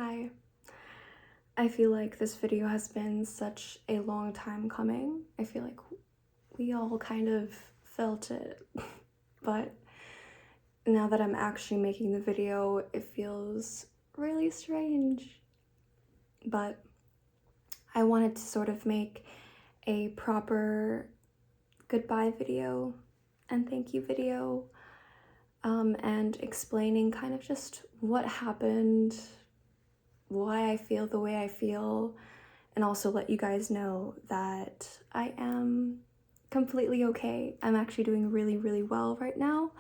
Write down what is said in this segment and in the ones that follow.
Hi. I feel like this video has been such a long time coming. I feel like we all kind of felt it, but now that I'm actually making the video, it feels really strange. But I wanted to sort of make a proper goodbye video and thank you video, and explaining kind of just what happened, why I feel the way I feel, and also let you guys know that I am completely okay. I'm actually doing really, really well right now.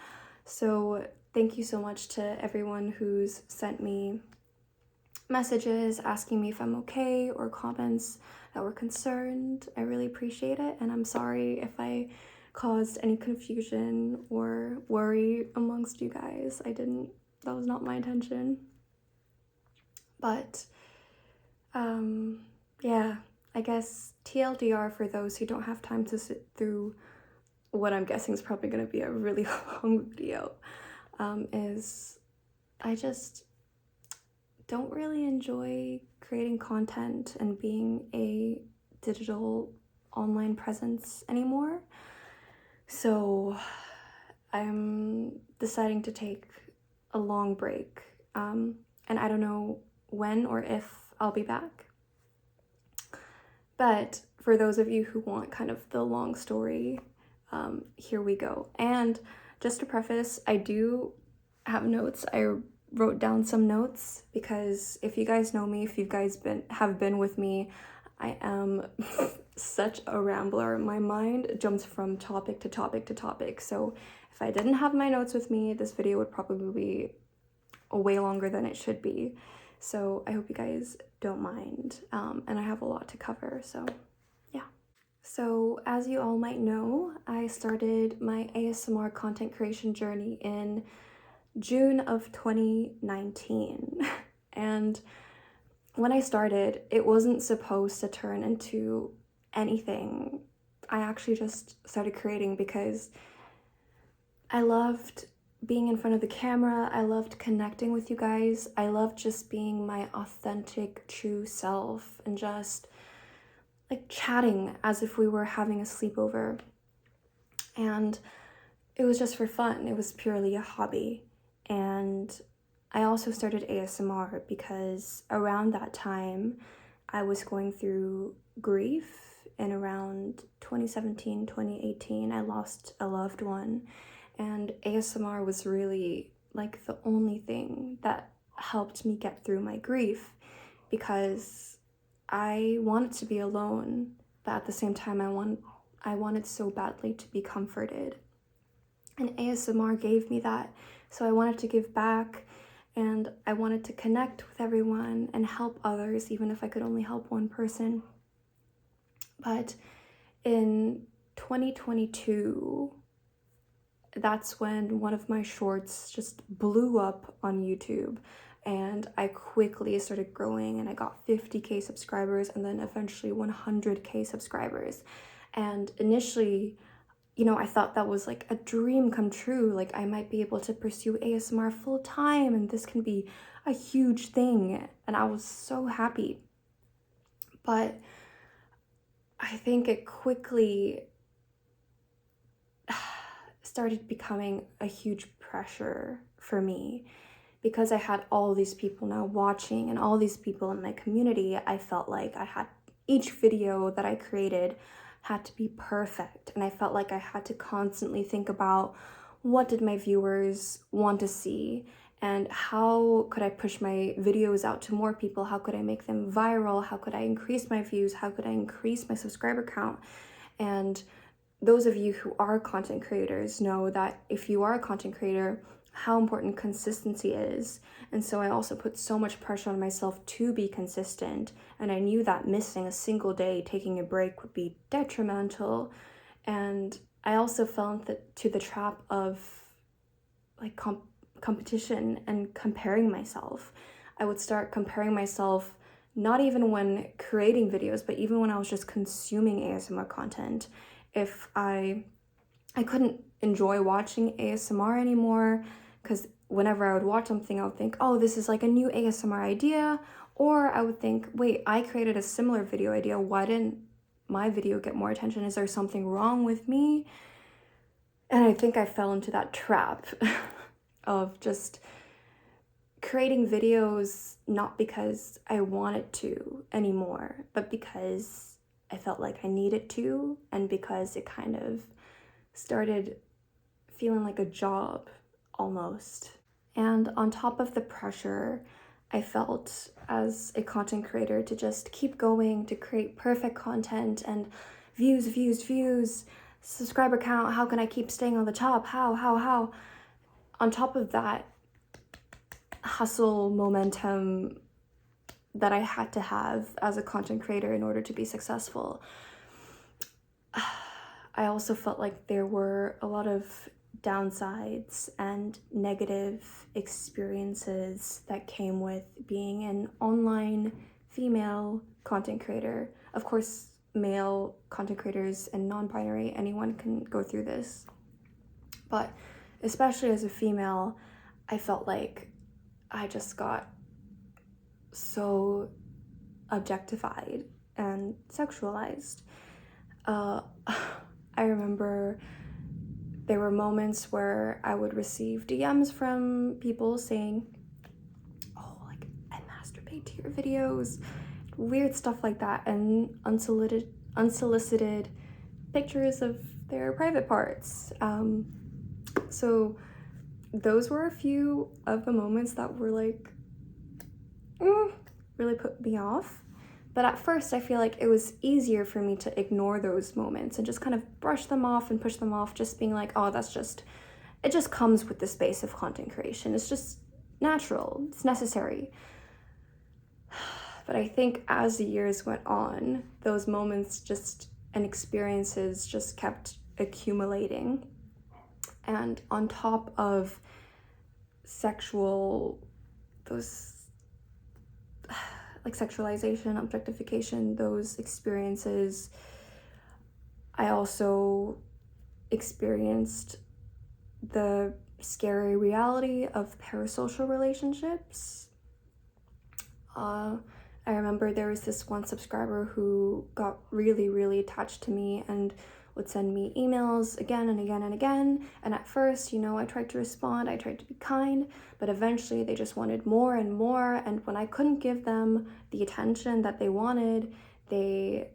So thank you so much to everyone who's sent me messages asking me if I'm okay or comments that were concerned. I really appreciate it, and I'm sorry if I caused any confusion or worry amongst you guys. That was not my intention. But yeah, I guess TLDR for those who don't have time to sit through what I'm guessing is probably going to be a really long video, is I just don't really enjoy creating content and being a digital online presence anymore. So I'm deciding to take a long break, and I don't know when or if I'll be back. But for those of you who want kind of the long story, here we go. And just to preface, I do have notes. I wrote down some notes because if you guys know me, if you guys have been with me, I am such a rambler. My mind jumps from topic to topic to topic. So if I didn't have my notes with me, this video would probably be way longer than it should be. So I hope you guys don't mind, and I have a lot to cover, so yeah. So as you all might know, I started my ASMR content creation journey in June of 2019. And when I started, it wasn't supposed to turn into anything. I actually just started creating because I loved being in front of the camera. I loved connecting with you guys. I loved just being my authentic, true self and just like chatting as if we were having a sleepover. And it was just for fun. It was purely a hobby. And I also started ASMR because around that time I was going through grief, and around 2017, 2018, I lost a loved one. And ASMR was really like the only thing that helped me get through my grief, because I wanted to be alone, but at the same time I wanted so badly to be comforted. And ASMR gave me that. So I wanted to give back, and I wanted to connect with everyone and help others, even if I could only help one person. But in 2022, that's when one of my shorts just blew up on YouTube, and I quickly started growing, and I got 50k subscribers and then eventually 100k subscribers. And initially, I thought that was like a dream come true. Like I might be able to pursue ASMR full time and this can be a huge thing. And I was so happy. But I think it quickly started becoming a huge pressure for me, because I had all these people now watching and all these people in my community. I felt like each video that I created had to be perfect, and I felt like I had to constantly think about what did my viewers want to see, and how could I push my videos out to more people? How could I make them viral? How could I increase my views? How could I increase my subscriber count? And those of you who are content creators know that if you are a content creator, how important consistency is. And so I also put so much pressure on myself to be consistent, and I knew that missing a single day, taking a break, would be detrimental. And I also fell into the trap of like competition and comparing myself. I would start comparing myself, not even when creating videos, but even when I was just consuming ASMR content. If I couldn't enjoy watching ASMR anymore because whenever I would watch something, I would think, oh, this is like a new ASMR idea. Or I would think, wait, I created a similar video idea. Why didn't my video get more attention? Is there something wrong with me? And I think I fell into that trap of just creating videos not because I wanted to anymore, but because I felt like I needed to, and because it kind of started feeling like a job almost. And on top of the pressure I felt as a content creator to just keep going, to create perfect content and views, subscriber count, how can I keep staying on the top? How? On top of that hustle momentum that I had to have as a content creator in order to be successful, I also felt like there were a lot of downsides and negative experiences that came with being an online female content creator. Of course, male content creators and non-binary, anyone can go through this. But especially as a female, I felt like I just got so objectified and sexualized. I remember there were moments where I would receive DMs from people saying, oh, like, I masturbate to your videos, weird stuff like that, and unsolicited pictures of their private parts. So those were a few of the moments that were like, really put me off. But at first, I feel like it was easier for me to ignore those moments and just kind of brush them off and push them off, just being like, oh, it just comes with the space of content creation. It's just natural, it's necessary. But I think as the years went on, those moments and experiences just kept accumulating. And on top of sexualization, objectification, those experiences, I also experienced the scary reality of parasocial relationships. I remember there was this one subscriber who got really, really attached to me and would send me emails again and again and again. And at first, I tried to respond, I tried to be kind, but eventually they just wanted more and more. And when I couldn't give them the attention that they wanted, they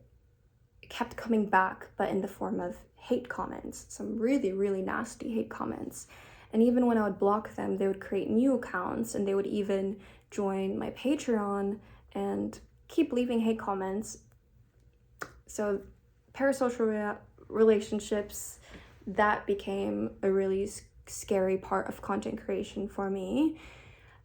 kept coming back, but in the form of hate comments, some really, really nasty hate comments. And even when I would block them, they would create new accounts and they would even join my Patreon and keep leaving hate comments. So parasocial relationships, that became a really scary part of content creation for me.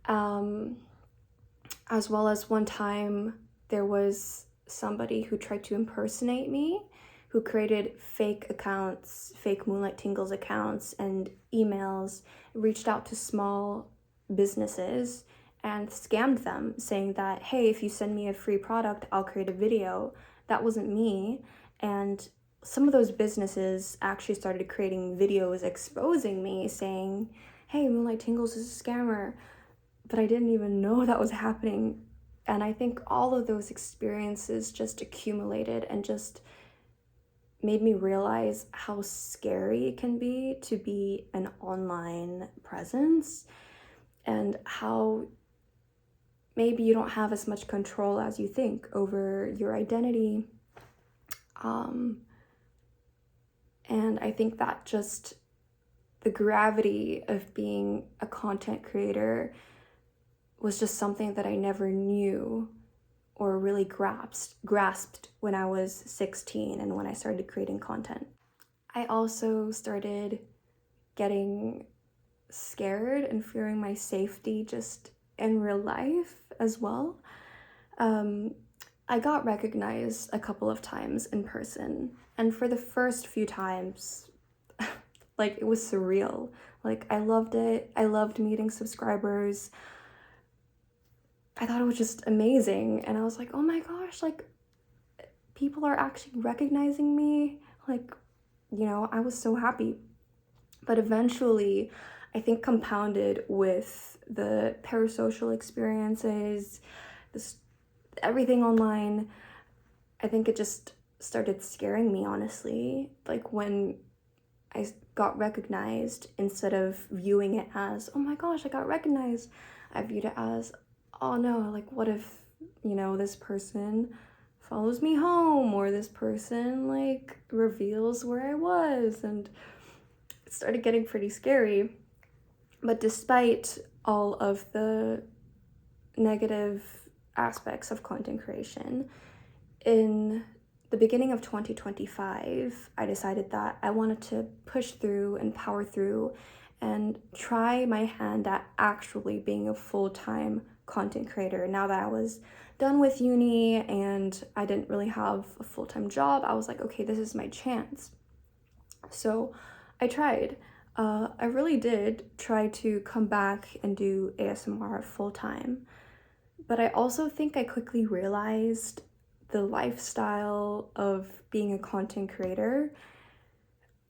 As well as one time there was somebody who tried to impersonate me, who created fake accounts, fake Moonlight Tingles accounts and emails, reached out to small businesses and scammed them, saying that, hey, if you send me a free product, I'll create a video. That wasn't me. And some of those businesses actually started creating videos exposing me, saying, hey, Moonlight Tingles is a scammer. But I didn't even know that was happening. And I think all of those experiences just accumulated and just made me realize how scary it can be to be an online presence, and how maybe you don't have as much control as you think over your identity. And I think that just the gravity of being a content creator was just something that I never knew or really grasped when I was 16 and when I started creating content. I also started getting scared and fearing my safety just in real life as well. I got recognized a couple of times in person, and for the first few times, like, it was surreal. Like, I loved it. I loved meeting subscribers. I thought it was just amazing, and I was like, oh my gosh, like, people are actually recognizing me. Like, I was so happy. But eventually, I think compounded with the parasocial experiences, this everything online, I think it just started scaring me, honestly. Like when I got recognized, instead of viewing it as, oh my gosh, I got recognized, I viewed it as, oh no, like what if, you know, this person follows me home, or this person like reveals where I was, and it started getting pretty scary. But despite all of the negative aspects of content creation, in the beginning of 2025, I decided that I wanted to push through and power through and try my hand at actually being a full-time content creator. Now that I was done with uni and I didn't really have a full-time job, I was like, okay, this is my chance. So I tried. I really did try to come back and do ASMR full-time. But I also think I quickly realized the lifestyle of being a content creator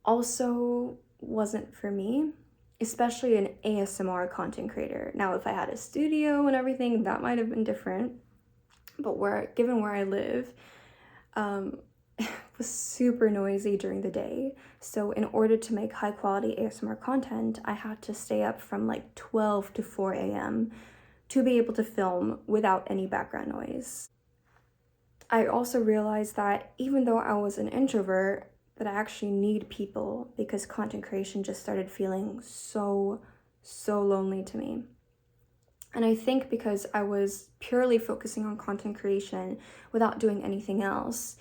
also wasn't for me, especially an ASMR content creator. Now, if I had a studio and everything, that might have been different. But given where I live, it was super noisy during the day. So in order to make high quality ASMR content, I had to stay up from like 12 to 4 a.m. to be able to film without any background noise. I also realized that even though I was an introvert, that I actually need people, because content creation just started feeling so lonely to me. And I think because I was purely focusing on content creation without doing anything else,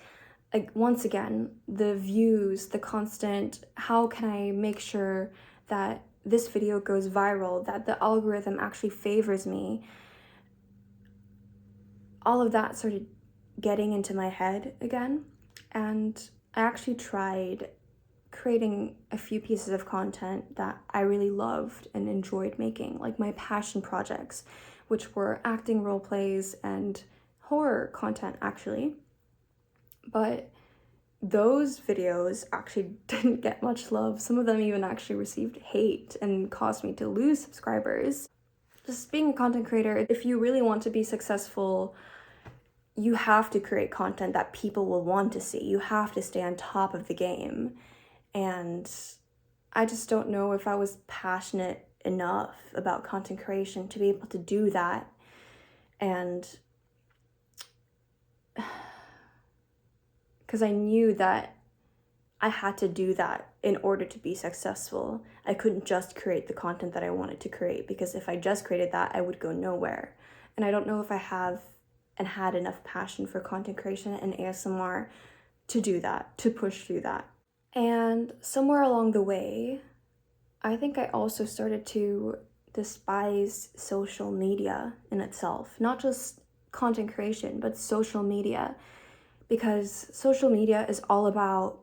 like once again, the views, the constant, how can I make sure that this video goes viral, that the algorithm actually favors me, all of that started getting into my head again. And I actually tried creating a few pieces of content that I really loved and enjoyed making, like my passion projects, which were acting role plays and horror content actually. But those videos actually didn't get much love. Some of them even actually received hate and caused me to lose subscribers. Just being a content creator, if you really want to be successful, you have to create content that people will want to see. You have to stay on top of the game. And I just don't know if I was passionate enough about content creation to be able to do that. And because I knew that I had to do that in order to be successful. I couldn't just create the content that I wanted to create, because if I just created that, I would go nowhere. And I don't know if I have and had enough passion for content creation and ASMR to do that, to push through that. And somewhere along the way, I think I also started to despise social media in itself, not just content creation, but social media, because social media is all about,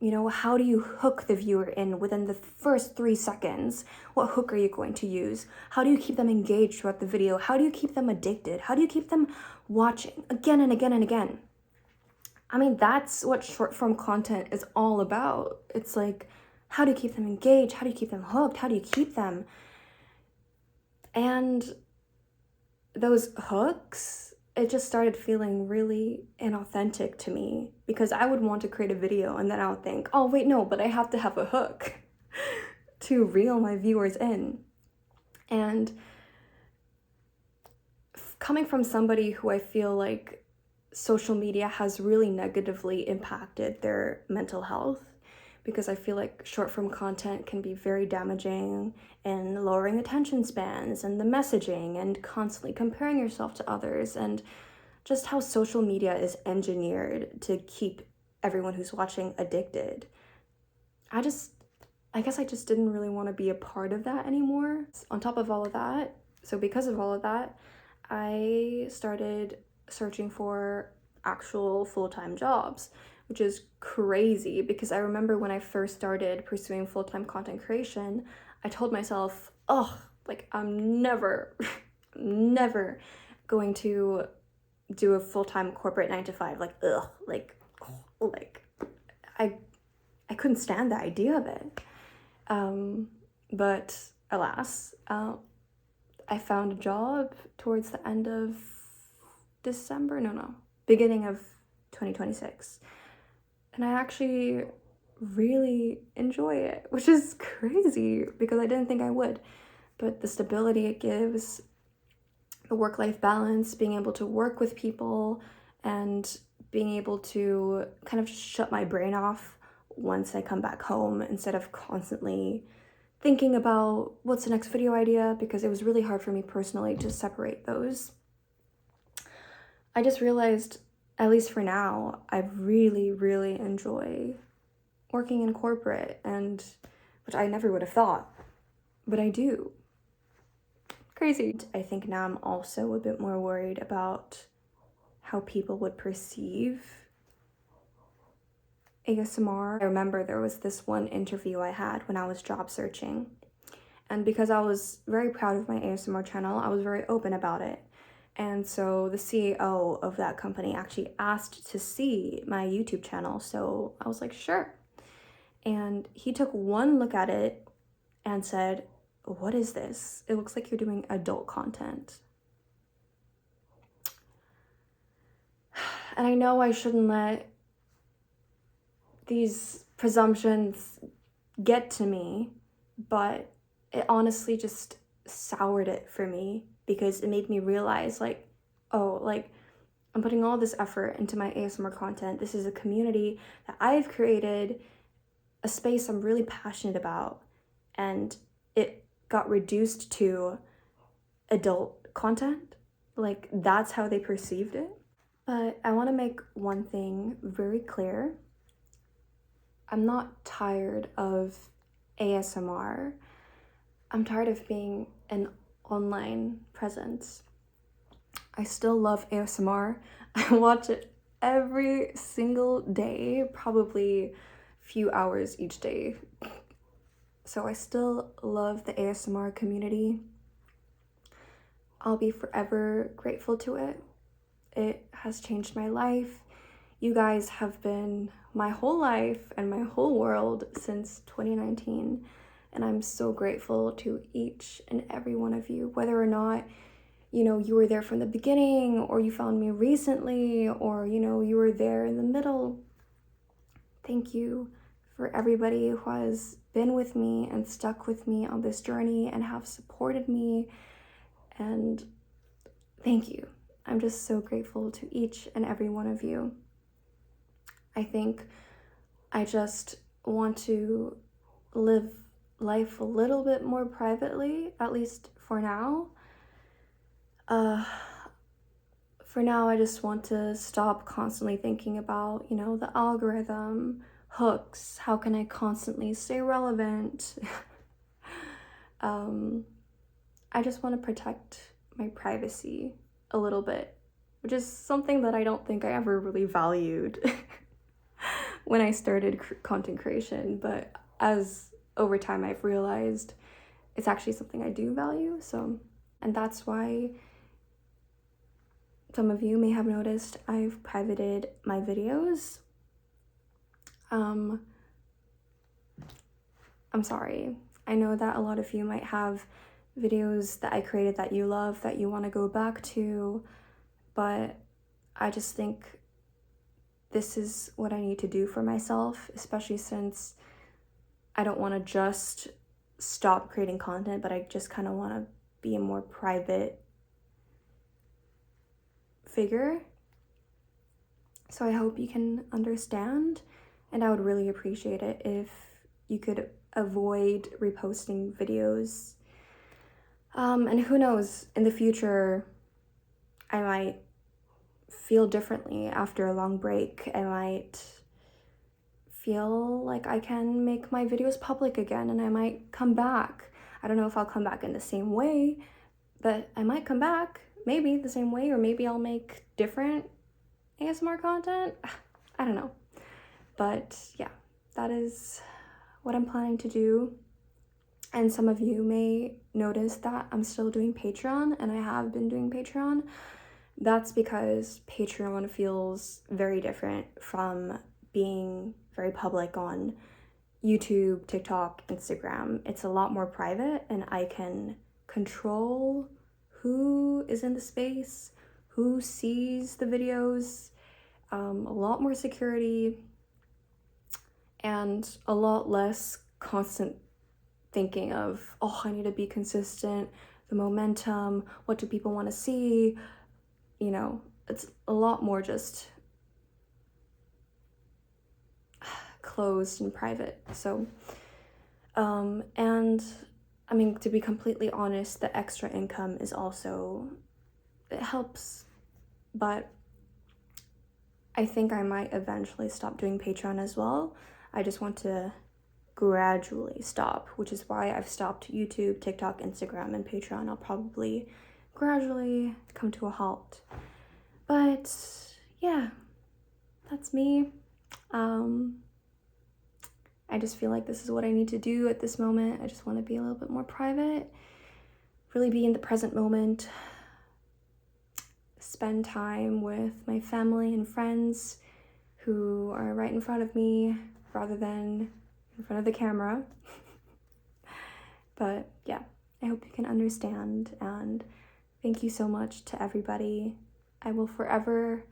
you know, how do you hook the viewer in within the first 3 seconds? What hook are you going to use? How do you keep them engaged throughout the video? How do you keep them addicted? How do you keep them watching again and again and again? I mean, that's what short form content is all about. It's like, how do you keep them engaged? How do you keep them hooked? How do you keep them? And those hooks, it just started feeling really inauthentic to me, because I would want to create a video and then I would think, oh wait, no, but I have to have a hook to reel my viewers in. And coming from somebody who I feel like social media has really negatively impacted their mental health, because I feel like short form content can be very damaging in lowering attention spans and the messaging and constantly comparing yourself to others, and just how social media is engineered to keep everyone who's watching addicted. I guess I just didn't really want to be a part of that anymore. On top of all of that, so because of all of that, I started searching for actual full-time jobs, which is crazy, because I remember when I first started pursuing full-time content creation, I told myself, oh, like I'm never going to do a full-time corporate 9-to-5, like ugh, like I couldn't stand the idea of it. But alas, I found a job towards the end of December, beginning of 2026. And I actually really enjoy it, which is crazy because I didn't think I would. But the stability it gives, the work-life balance, being able to work with people, and being able to kind of shut my brain off once I come back home instead of constantly thinking about what's the next video idea, because it was really hard for me personally to separate those. I just realized, at least for now, I really, really enjoy working in corporate, and which I never would have thought, but I do. Crazy. I think now I'm also a bit more worried about how people would perceive ASMR. I remember there was this one interview I had when I was job searching, and because I was very proud of my ASMR channel, I was very open about it. And so the CEO of that company actually asked to see my YouTube channel, so I was like, sure. And he took one look at it and said, "What is this? It looks like you're doing adult content." And I know I shouldn't let these presumptions get to me, but it honestly just soured it for me, because it made me realize, like, oh, like, I'm putting all this effort into my ASMR content. This is a community that I've created, a space I'm really passionate about, and it got reduced to adult content. Like, that's how they perceived it. But I want to make one thing very clear. I'm not tired of ASMR. I'm tired of being an online presence. I still love ASMR. I watch it every single day, probably a few hours each day. So I still love the ASMR community. I'll be forever grateful to it. It has changed my life. You guys have been my whole life and my whole world since 2019. And I'm so grateful to each and every one of you, whether or not, you know, you were there from the beginning, or you found me recently, or, you know, you were there in the middle. Thank you for everybody who has been with me and stuck with me on this journey and have supported me. And thank you. I'm just so grateful to each and every one of you. I think I just want to live life a little bit more privately, at least for now. For now, I just want to stop constantly thinking about, you know, the algorithm, hooks, how can I constantly stay relevant? I just want to protect my privacy a little bit, which is something that I don't think I ever really valued when I started content creation, but as over time I've realized it's actually something I do value. So, and that's why some of you may have noticed I've privated my videos. I'm sorry. I know that a lot of you might have videos that I created that you love, that you want to go back to, but I just think this is what I need to do for myself, especially since I don't want to just stop creating content, but I just kind of want to be a more private figure. So I hope you can understand, and I would really appreciate it if you could avoid reposting videos. And who knows, in the future, I might feel differently after a long break. I might feel like I can make my videos public again, and I might come back. I don't know if I'll come back in the same way, but I might come back, maybe the same way, or maybe I'll make different ASMR content. I don't know. But yeah, that is what I'm planning to do. And some of you may notice that I'm still doing Patreon, and I have been doing Patreon. That's because Patreon feels very different from being very public on YouTube, TikTok, Instagram, it's a lot more private, and I can control who is in the space, who sees the videos, a lot more security, and a lot less constant thinking of, oh, I need to be consistent, the momentum, what do people want to see, you know, it's a lot more just closed and private. So, and I mean, to be completely honest, the extra income is also, it helps, but I think I might eventually stop doing Patreon as well. I just want to gradually stop, which is why I've stopped YouTube, TikTok, Instagram, and Patreon. I'll probably gradually come to a halt. But yeah, that's me. I just feel like this is what I need to do at this moment. I just want to be a little bit more private, really be in the present moment, spend time with my family and friends who are right in front of me rather than in front of the camera. But yeah, I hope you can understand, and thank you so much to everybody. I will forever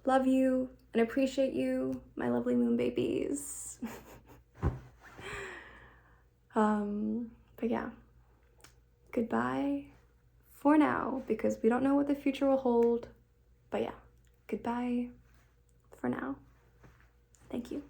love you and appreciate you, my lovely moon babies. But yeah, goodbye for now, because we don't know what the future will hold. But yeah, goodbye for now. Thank you.